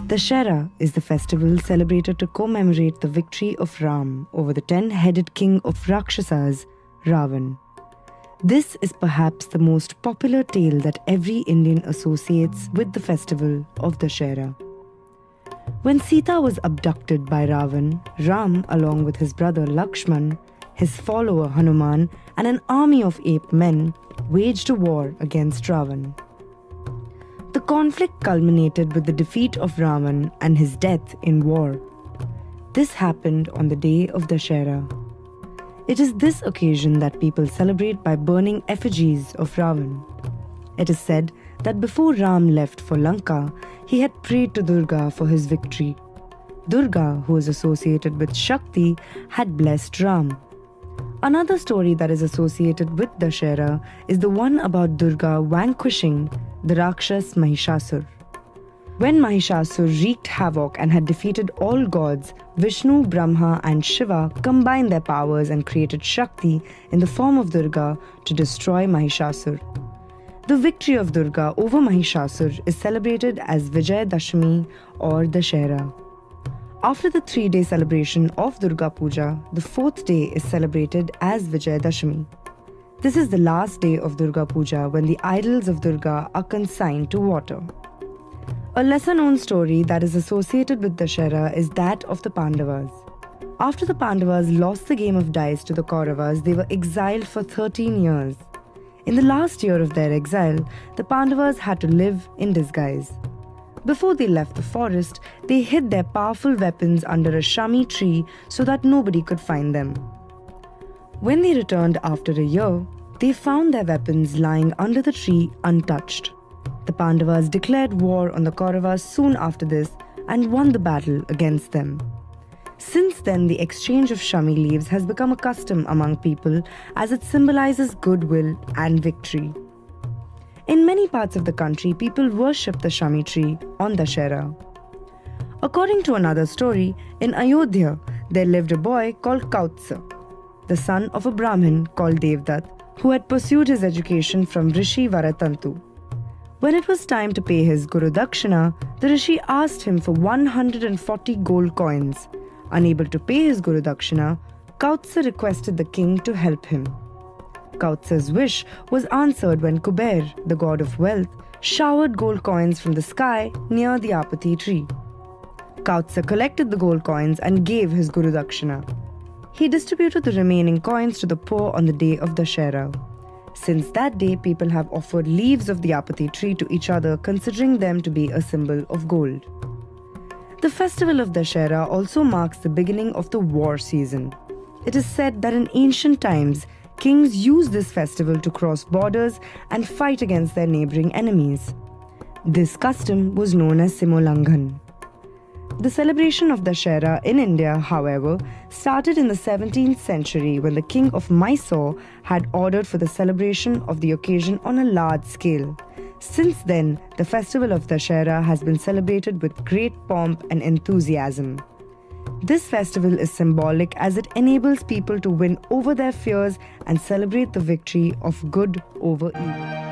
Dashera is the festival celebrated to commemorate the victory of Ram over the 10-headed king of Rakshasas, Ravan. This is perhaps the most popular tale that every Indian associates with the festival of Dashera. When Sita was abducted by Ravan, Ram, along with his brother Lakshman, his follower Hanuman, and an army of ape men, waged a war against Ravan. The conflict culminated with the defeat of Ravan and his death in war. This happened on the day of Dashera. It is this occasion that people celebrate by burning effigies of Ravan. It is said that before Ram left for Lanka, he had prayed to Durga for his victory. Durga, who is associated with Shakti, had blessed Ram. Another story that is associated with Dashera is the one about Durga vanquishing the Rakshas Mahishasur. When Mahishasur wreaked havoc and had defeated all gods, Vishnu, Brahma and Shiva combined their powers and created Shakti in the form of Durga to destroy Mahishasur. The victory of Durga over Mahishasur is celebrated as Vijayadashami or Dashera. After the 3-day celebration of Durga Puja, the 4th day is celebrated as Vijayadashami. This is the last day of Durga Puja when the idols of Durga are consigned to water. A lesser-known story that is associated with Dashera is that of the Pandavas. After the Pandavas lost the game of dice to the Kauravas, they were exiled for 13 years. In the last year of their exile, the Pandavas had to live in disguise. Before they left the forest, they hid their powerful weapons under a shami tree so that nobody could find them. When they returned after a year, they found their weapons lying under the tree untouched. The Pandavas declared war on the Kauravas soon after this and won the battle against them. Since then, the exchange of shami leaves has become a custom among people as it symbolizes goodwill and victory. In many parts of the country, people worship the shami tree on Dashera. According to another story, in Ayodhya, there lived a boy called Kautsa, the son of a Brahmin called Devdutt, who had pursued his education from Rishi Varatantu. When it was time to pay his Guru Dakshina, the Rishi asked him for 140 gold coins. Unable to pay his Guru Dakshina, Kautsa requested the king to help him. Kautsa's wish was answered when Kuber, the god of wealth, showered gold coins from the sky near the apathy tree. Kautsa collected the gold coins and gave his Guru Dakshina. He distributed the remaining coins to the poor on the day of Dashera. Since that day, people have offered leaves of the apathy tree to each other, considering them to be a symbol of gold. The festival of Dashera also marks the beginning of the war season. It is said that in ancient times, kings used this festival to cross borders and fight against their neighboring enemies. This custom was known as Simolanghan. The celebration of Dashera in India, however, started in the 17th century when the king of Mysore had ordered for the celebration of the occasion on a large scale. Since then, the festival of Dashera has been celebrated with great pomp and enthusiasm. This festival is symbolic as it enables people to win over their fears and celebrate the victory of good over evil.